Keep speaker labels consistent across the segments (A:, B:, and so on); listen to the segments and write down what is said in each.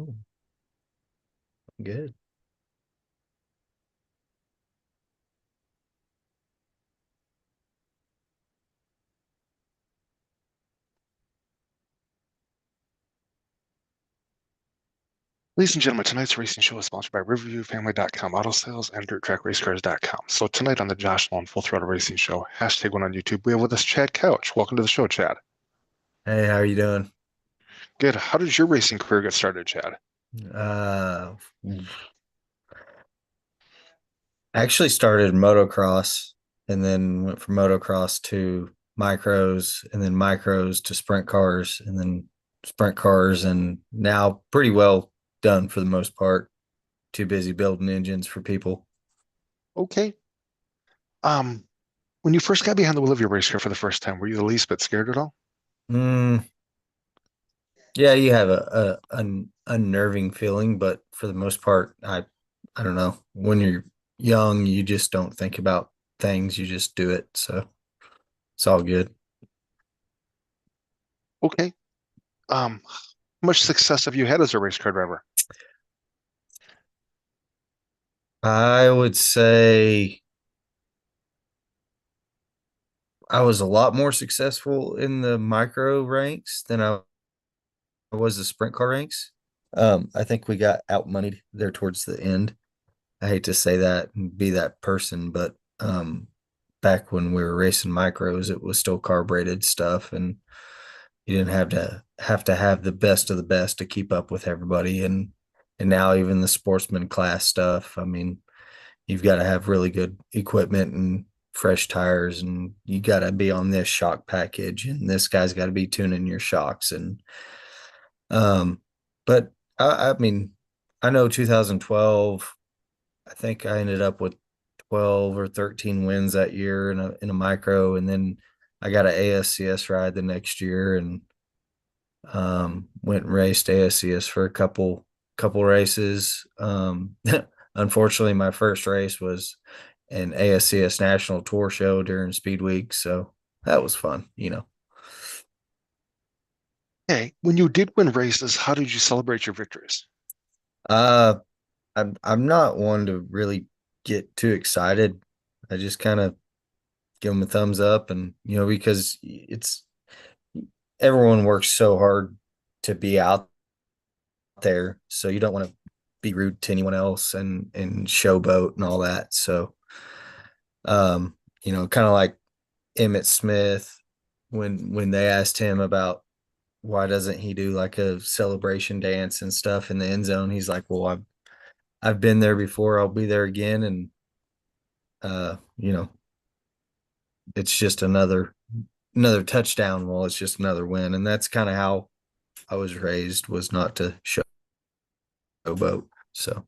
A: Oh, good.
B: Ladies and gentlemen, tonight's racing show is sponsored by RiverviewFamily.com, Auto Sales, and DirtTrackRaceCars.com. So tonight on the Josh Lone Full Throttle Racing Show, #1 on YouTube, we have with us Chad Couch. Welcome to the show, Chad.
A: Hey, how are you doing?
B: Good. How did your racing career get started, Chad?
A: Uh, I actually started motocross and then went from motocross to micros and then micros to sprint cars and then sprint cars and now pretty well done for the most part. Too busy building engines for people.
B: Okay. Um, when you first got behind the wheel of your race car for the first time, were you the least bit scared at all?
A: Mm, yeah, you have an unnerving feeling, but for the most part, I don't know. When you're young, you just don't think about things, you just do it. So it's all good.
B: Okay. How much success have you had as a race car driver?
A: I would say I was a lot more successful in the micro ranks than I was the sprint car ranks. I think we got outmoneyed there towards the end. I hate to say that and be that person, but back when we were racing micros, it was still carbureted stuff, and you didn't have the best of the best to keep up with everybody. And now even the sportsman class stuff. I mean, you've got to have really good equipment and fresh tires, and you got to be on this shock package, and this guy's got to be tuning your shocks. And but I mean, I know 2012. I think I ended up with 12 or 13 wins that year in a micro, and then I got an ASCS ride the next year, and went and raced ASCS for a couple races. Unfortunately, my first race was an ASCS National Tour show during Speed Week, so that was fun.
B: Okay. When you did win races, how did you celebrate your victories?
A: Uh, I'm not one to really get too excited. I just kind of give them a thumbs up, and because it's everyone works so hard to be out there, so you don't want to be rude to anyone else and showboat and all that. So, kind of like Emmett Smith when they asked him about why doesn't he do like a celebration dance and stuff in the end zone, he's like, "Well, I've been there before. I'll be there again." And uh, you know, it's just another touchdown. Well, it's just another win, and that's kind of how I was raised, was not to showboat. So,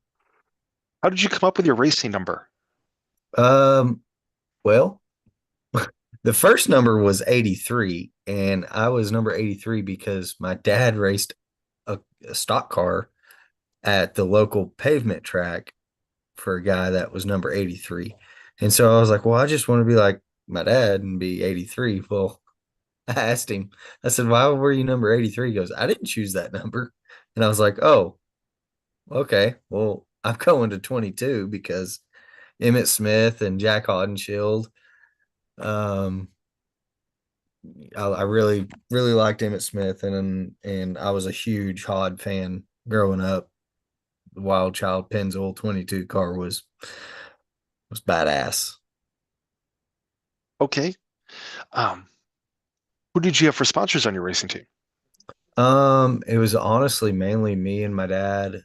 B: How did you come up with your racing number?
A: um, well, the first number was 83, and I was number 83 because my dad raced a stock car at the local pavement track for a guy that was number 83. And so I was like, well, I just want to be like my dad and be 83. Well, I asked him, I said, why were you number 83? He goes, I didn't choose that number. And I was like, oh, okay. Well, I'm going to 22 because Emmett Smith and Jack Audenshield. Um, I really, really liked Emmett Smith, and I was a huge Hod fan growing up. The Wild Child Pennzoil 22 car was badass.
B: Okay. Um, who did you have for sponsors on your racing team?
A: It was honestly mainly me and my dad.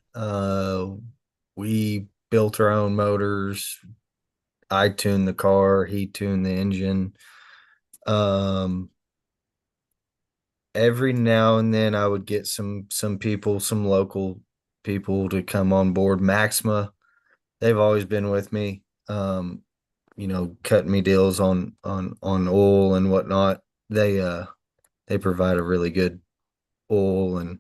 A: We built our own motors. I tuned the car, he tuned the engine. Um, every now and then I would get some people, some local people to come on board. Maxima, they've always been with me. Cutting me deals on oil and whatnot. They provide a really good oil, and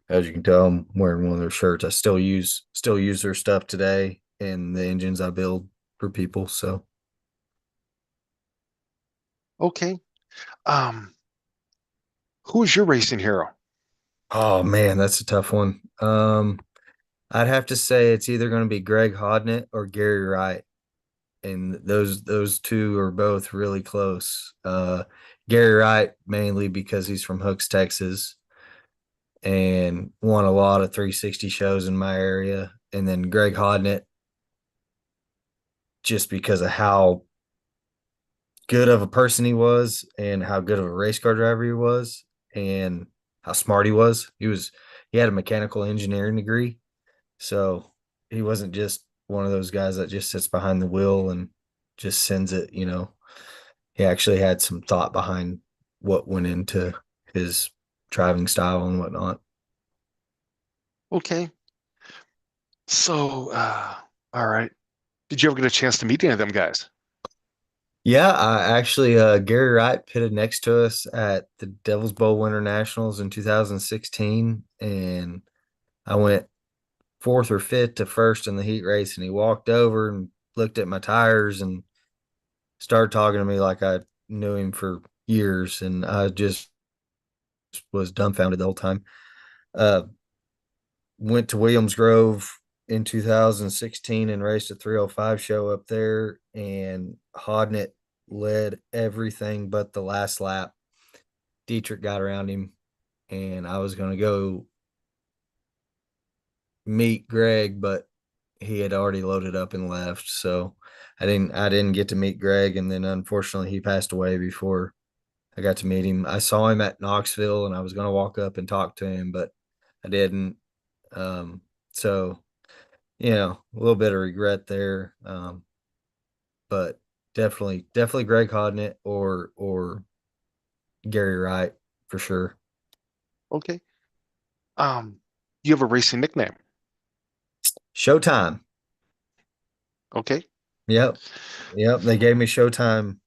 A: as you can tell, I'm wearing one of their shirts. I still use their stuff today in the engines I build for people. So
B: Okay. Um, who is your racing hero?
A: Oh man, that's a tough one. I'd have to say it's either going to be Greg Hodnett or Gary Wright, and those two are both really close. Gary Wright mainly because he's from Hooks, Texas, and won a lot of 360 shows in my area, and then Greg Hodnett just because of how good of a person he was and how good of a race car driver he was and how smart he was. He had a mechanical engineering degree. So he wasn't just one of those guys that just sits behind the wheel and just sends it. He actually had some thought behind what went into his driving style and whatnot.
B: Okay. So, all right. Did you ever get a chance to meet any of them guys?
A: Yeah, I actually Gary Wright pitted next to us at the Devil's Bowl Winter Nationals in 2016, and I went fourth or fifth to first in the heat race, and he walked over and looked at my tires and started talking to me like I knew him for years, and I just was dumbfounded the whole time. Uh, Went to Williams Grove in 2016 and raced a 305 show up there, and Hodnett led everything but the last lap. Dietrich got around him, and I was going to go meet Greg, but he had already loaded up and left. So I didn't get to meet Greg, and then unfortunately he passed away before I got to meet him. I saw him at Knoxville and I was gonna walk up and talk to him, but I didn't. So a little bit of regret there. But definitely Greg Hodnett or Gary Wright for sure.
B: Okay. You have a racing nickname.
A: Showtime.
B: Okay.
A: Yep. Yep. They gave me Showtime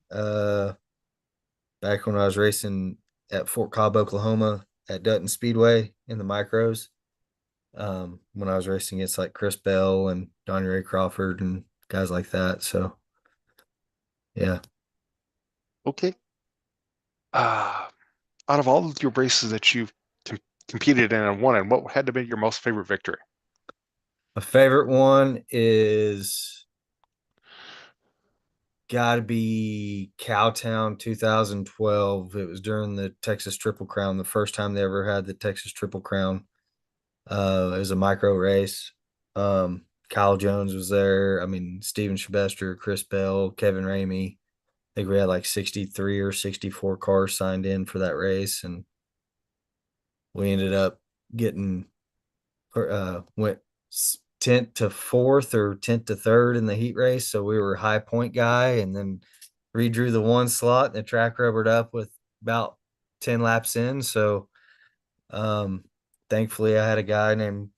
A: back when I was racing at Fort Cobb, Oklahoma at Dutton Speedway in the micros. When I was racing against like Chris Bell and Donnie Ray Crawford and guys like that. So yeah.
B: Okay. Uh, Out of all of your races that you've com competed in and won in, what had to be your most favorite victory?
A: My favorite one is gotta be Cowtown 2012. It was during the Texas Triple Crown, the first time they ever had the Texas Triple Crown. It was a micro race. Kyle Jones was there. I mean, Steven Sylvester, Chris Bell, Kevin Ramey. I think we had like 63 or 64 cars signed in for that race, and we ended up getting went 10th to fourth or 10th to third in the heat race. So we were high point guy, and then redrew the one slot and the track rubbered up with about 10 laps in. So um, thankfully, I had a guy named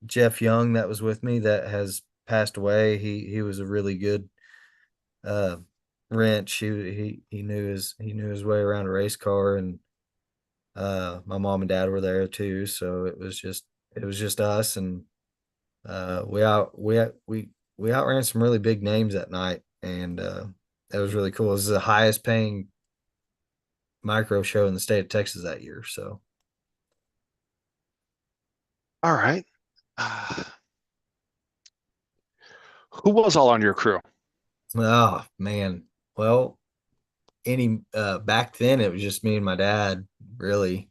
A: Jeff Young that was with me that has passed away. He was a really good uh, wrench. He knew his way around a race car, and my mom and dad were there too. So it was just us, and we outran some really big names that night, and that was really cool. This is the highest paying micro show in the state of Texas that year. So,
B: All right. Uh, who was all on your crew?
A: oh man, well, any back then it was just me and my dad, really,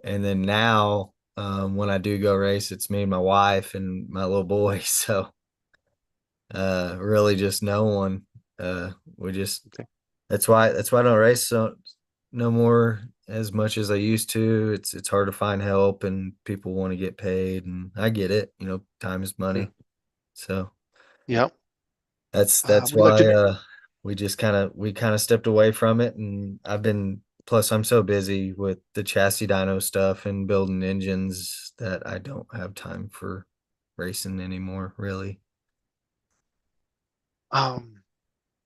A: and then now when I do go race, it's me and my wife and my little boy. So, really, just no one. We just
B: Okay.
A: that's why I don't race so no more as much as I used to. It's hard to find help and people want to get paid, and I get it. Time is
B: Yeah.
A: money. So
B: Yeah.
A: that's
B: What about
A: why
B: did
A: we kind of stepped away from it, and I've been plus I'm so busy with the chassis dyno stuff and building engines that I don't have time for racing anymore, really.
B: um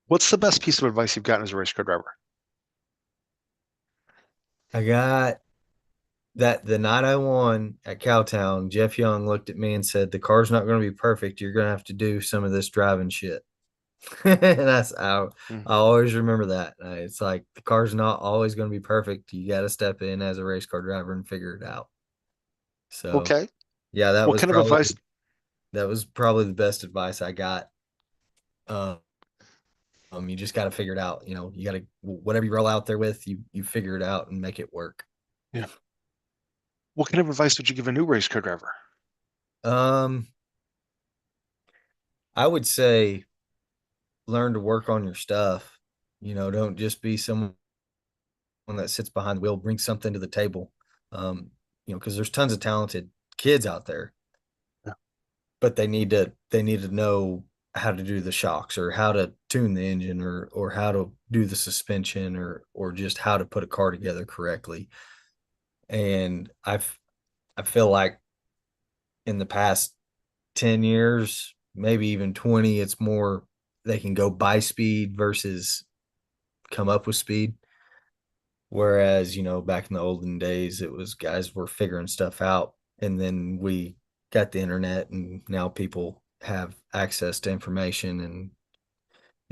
B: what's the best piece of advice you've gotten as a race car driver?
A: I got that the night I won at Cowtown, Jeff Young looked at me and said, "The car's not going to be perfect. You're going to have to do some of this driving shit." And I
B: Mm.
A: always remember that. It's like the car's not always going to be perfect. You got to step in as a race car driver and figure it out. So
B: Okay.
A: yeah,
B: What kind of advice?
A: that was probably the best advice I got. Um, you just got to figure it out. You got to whatever you roll out there with, you figure it out and make it work.
B: Yeah. What kind of advice would you give a new race car driver?
A: Um, I would say learn to work on your stuff. Don't just be someone that sits behind the wheel, brings something to the table. Um, because there's tons of talented kids out there,
B: Yeah.
A: but they need to know how to do the shocks or how to tune the engine or how to do the suspension or just how to put a car together correctly. And I feel like in the past 10 years, maybe even 20, it's more they can go by speed versus come up with speed. Whereas, back in the olden days, it was guys were figuring stuff out. And then we got the internet, and now people have access to information and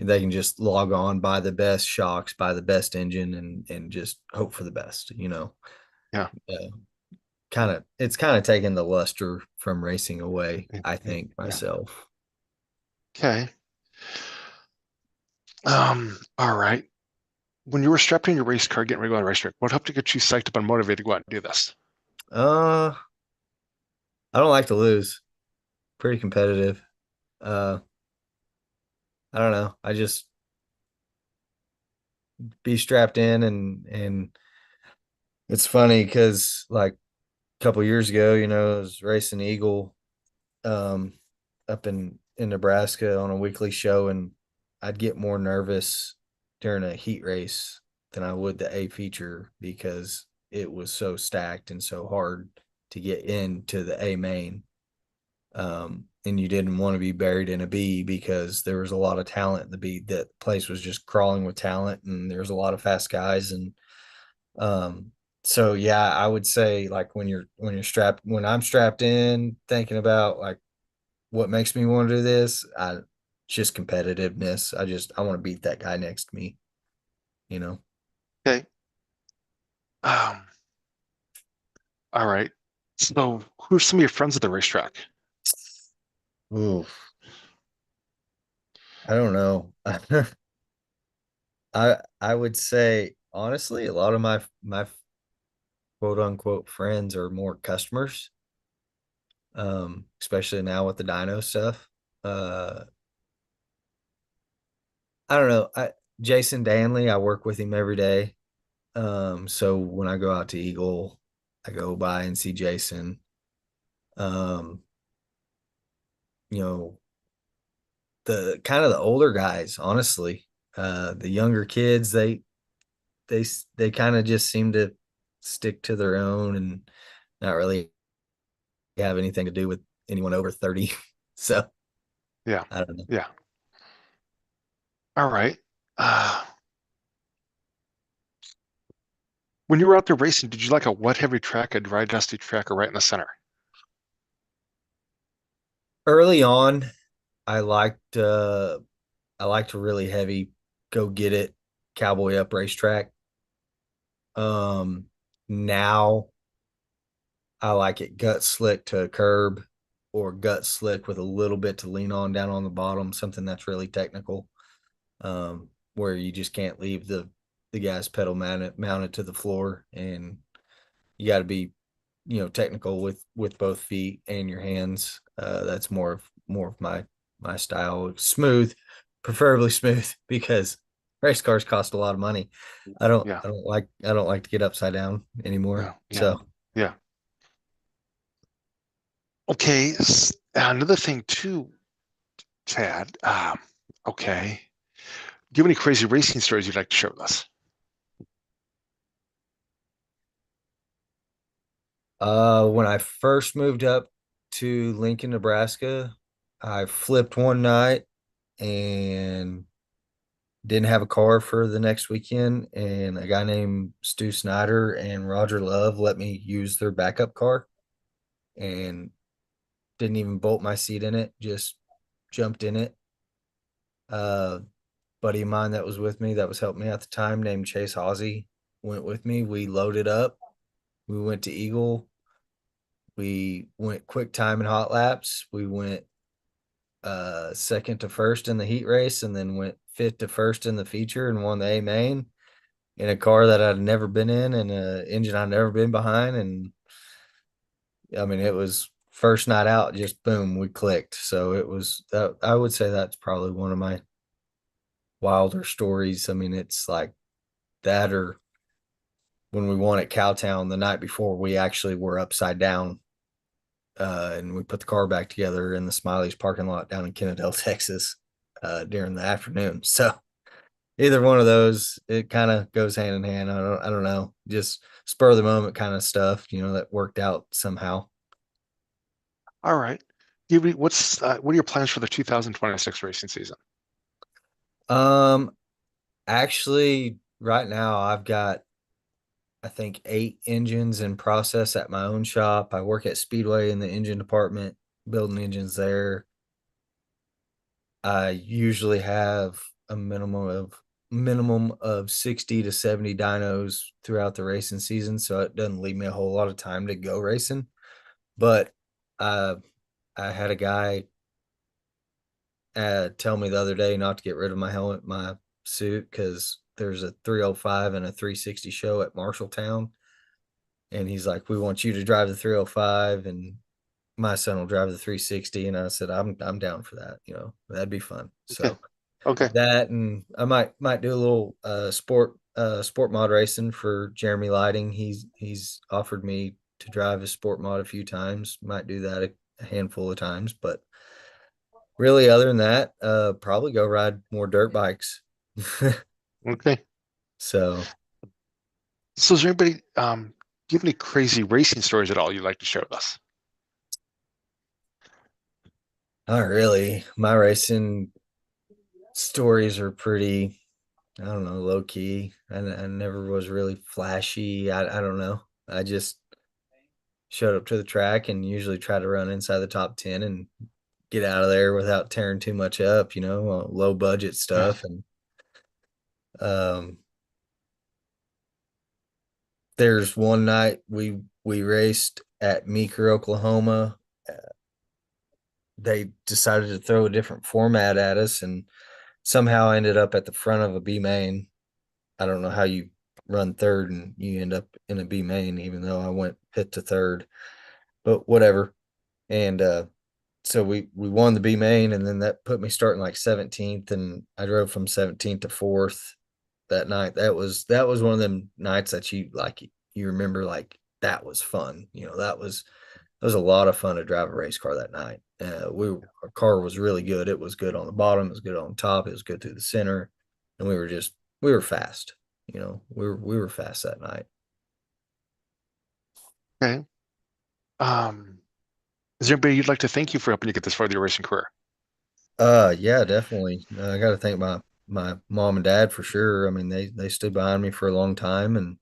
A: they can just log on, buy the best shocks, buy the best engine, and just hope for the best.
B: Yeah.
A: Uh, it's kind of taken the luster from racing away,
B: Yeah.
A: I
B: Yeah.
A: think,
B: Yeah.
A: myself.
B: Okay. All right. When you were strapped in your race car getting ready to go on a racetrack, what helped to get you psyched up and motivated to go out and do this?
A: Uh, I don't like to lose. Pretty competitive. Uh, I don't know. I just be strapped in and it's funny because like a couple years ago, I was racing Eagle um up in Nebraska on a weekly show, and I'd get more nervous during a heat race than I would the A feature because it was so stacked and so hard to get into the A main. And you didn't want to be buried in a B because there was a lot of talent in the B. That place was just crawling with talent, and there was a lot of fast guys. And um, so yeah, I would say like when I'm strapped in, thinking about like what makes me want to do this, just competitiveness. I want to beat that guy next to me. You know.
B: Okay. Um, all right. So, who are some of your friends at the racetrack?
A: Ooh, I don't know. I would say honestly, a lot of my quote unquote friends are more customers, especially now with the dyno stuff. Uh, I don't know. Jason Danley, I work with him every day. So when I go out to Eagle, I go by and see Jason. Um, you know, the kind of the older guys, honestly. The younger kids, they they kind of just seem to stick to their own and not really have anything to do with anyone over 30. So
B: Yeah.
A: I don't know.
B: Yeah. All right. Uh, when you were out there racing, did you like a wet, heavy track, a dry, dusty track, or right in the center?
A: Early on, I liked I liked a really heavy go get it cowboy up racetrack. Now I like it gut slick to a curb or gut slick with a little bit to lean on down on the bottom, something that's really technical. Where you just can't leave the gas pedal mounted to the floor, and you got to be technical with both feet and your hands. That's more of my style. Smooth, preferably smooth, because race cars cost a lot of money.
B: Yeah.
A: I don't like to get upside down anymore.
B: Yeah. Yeah.
A: So
B: Yeah. Okay. Another thing too, Chad. Okay. Do you have any crazy racing stories you'd like to share with us?
A: when I first moved up to Lincoln, Nebraska, I flipped one night and didn't have a car for the next weekend, and a guy named Stu Snyder and Roger Love let me use their backup car and didn't even bolt my seat in it, just jumped in it Uh, buddy of mine that was with me, that was helping me at the time, named Chase Hawsey, went with me. We loaded up. We went to Eagle. We went quick time and hot laps. We went second to first in the heat race, and then went fifth to first in the feature and won the A main in a car that I'd never been in and an engine I'd never been behind. And I mean, it was first night out, just boom, we clicked. So it was that, I would say that's probably one of my wilder stories. I mean, it's like that, or when we won at Cowtown the night before, we actually were upside down, and we put the car back together in the Smiley's parking lot down in Kennedale, Texas, during the afternoon. So either one of those, it kind of goes hand in hand. I don't know, just spur of the moment kind of stuff, that worked out somehow.
B: All right. What are your plans for the 2026 racing season?
A: Um, Actually, right now I've got, I think, 8 engines in process at my own shop. I work at Speedway in the engine department, building engines there. I usually have a minimum of 60 to 70 dynos throughout the racing season, so it doesn't leave me a whole lot of time to go racing. But uh, I had a guy tell me the other day not to get rid of my helmet, my suit, because there's a 305 and a 360 show at Marshalltown, and he's like, "We want you to drive the 305, and my son will drive the 360." And I said, "I'm down for that. That'd be fun."
B: Okay.
A: So
B: Okay.
A: that, and I might do a little sport mod racing for Jeremy Lighting. He's offered me to drive a sport mod a few times. Might do that a handful of times, but really, other than that, probably go ride more dirt bikes.
B: Okay.
A: So
B: So is there anybody, do you have any crazy racing stories at all you'd like to share with us?
A: not really. My racing stories are pretty, I don't know, low key. I never was really flashy. I don't know. I just showed up to the track and usually try to run inside the top 10 and get out of there without tearing too much up, low budget
B: Yeah.
A: stuff. And um, there's one night we raced at Meeker, Oklahoma. They decided to throw a different format at us, and somehow I ended up at the front of a B main. I don't know how you run third and you end up in a B main, even though I went pit to third, but whatever. And so we won the B main, and then that put me starting like 17th, and I drove from 17th to fourth that night. That was one of them nights that you remember, like, that was fun. That was a lot of fun to drive a race car that night. Our car was really good. It was good on the bottom, it was good on top, it was good through the center, and we were fast. We were fast that night.
B: Okay. Um, is there anybody you'd like to thank you for helping you get this far with your racing career?
A: Yeah, definitely. I got to thank my mom and dad for sure. I mean, they stood behind me for a long time, and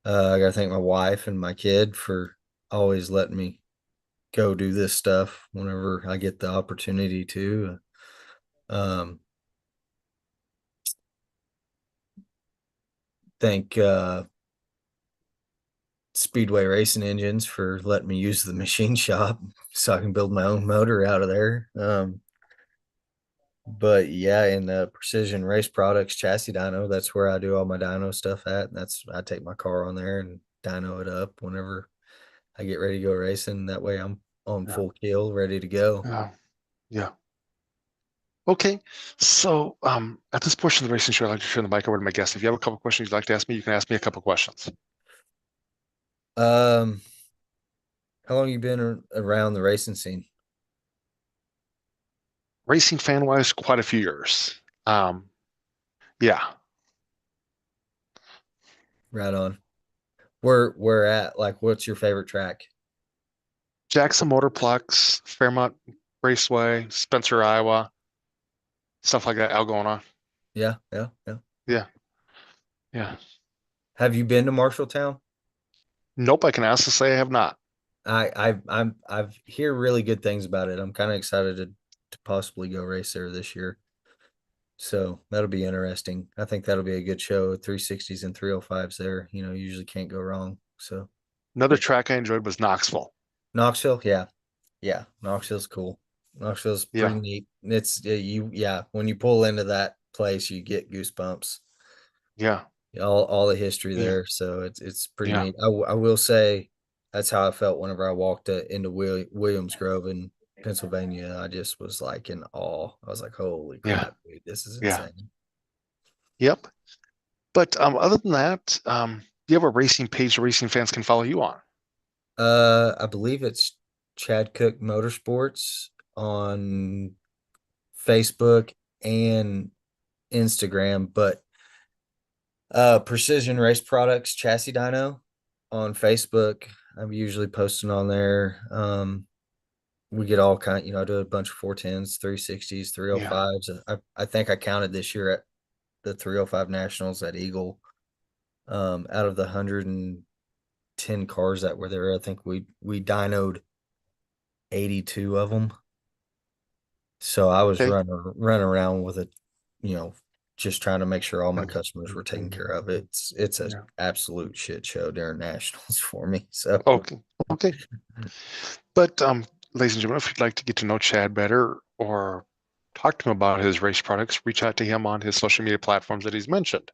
A: I got to thank my wife and my kid for always letting me go do this stuff whenever I get the opportunity to. Um, thank Speedway Racing Engines for letting me use the machine shop so I can build my own motor out of there. But yeah, in the Precision Race Products chassis dyno, that's where I do all my dyno stuff at. And I take my car on there and dyno it up whenever I get ready to go racing. That way I'm on
B: Yeah.
A: full kill, ready to go.
B: Yeah. Okay. So, at this portion of the racing show, I'd like to turn the mic over to my guest. If you have a couple questions you'd like to ask me, you can ask me a couple questions.
A: Um, how long you been around the racing scene?
B: Racing fan wise, quite a few years. Um, yeah.
A: Right on. Where at? Like, what's your favorite track?
B: Jackson Motorplex, Fairmont Raceway, Spencer, Iowa, stuff like that, Algona.
A: Yeah, yeah, yeah.
B: Yeah. Yeah.
A: Have you been to Marshalltown?
B: Nope, I can honestly say I have not.
A: I've hear really good things about it. I'm kind of excited to possibly go race there this year. So that'll be interesting. I think that'll be a good show. 360s and 305s there, usually can't go wrong. So
B: Another
A: yeah.
B: track I enjoyed was Knoxville.
A: Knoxville, yeah. Yeah, Knoxville's cool. Knoxville's pretty
B: Yeah,
A: neat. It's yeah, when you pull into that place, you get goosebumps.
B: yeah,
A: All the history
B: yeah,
A: there, so it's pretty
B: yeah,
A: neat. I will say that's how I felt whenever I walked into Williams Grove in Pennsylvania. I just was like in awe. I was like, "Holy
B: yeah,
A: crap, dude, this is
B: yeah.
A: insane."
B: Yep. But other than that, do you have a racing page racing fans can follow you on?
A: I believe it's Chad Cook Motorsports on Facebook and Instagram, but Precision Race Products Chassis Dyno on Facebook. I'm usually posting on there. We get all kind, I do a bunch of 410s, 360s,
B: Yeah,
A: 305s. I think I counted this year at the 305 Nationals at Eagle. Out of the 110 cars that were there, I think we dynoed 82 of them. So I was
B: okay.
A: running around with it, you know, just trying to make sure all my
B: And,
A: customers were taken care of. It's a
B: yeah.
A: absolute shit show during nationals for me. So
B: Okay. Okay. But ladies and gentlemen, if you'd like to get to know Chad better or talk to him about his race products, reach out to him on his social media platforms that he's mentioned.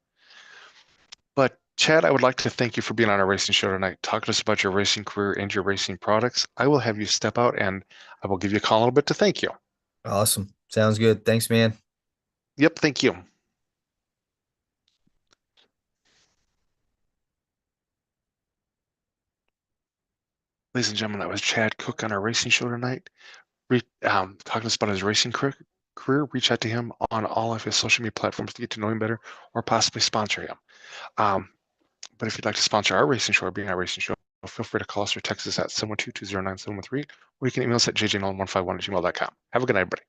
B: But Chad, I would like to thank you for being on our racing show tonight. Talk to us about your racing career and your racing products. I will have you step out and I will give you a call in a little bit to thank you.
A: awesome. Sounds good. Thanks, man.
B: Yep, thank you. Ladies and gentlemen, that was Chad Cook on our racing show tonight. Talking to us about his racing career. Reach out to him on all of his social media platforms to get to know him better or possibly sponsor him. Um, but if you'd like to sponsor our racing show or be in our racing show, feel free to call us or text us at 712-209-713, or you can email us at jjnolan151@gmail.com. Have a good night, everybody.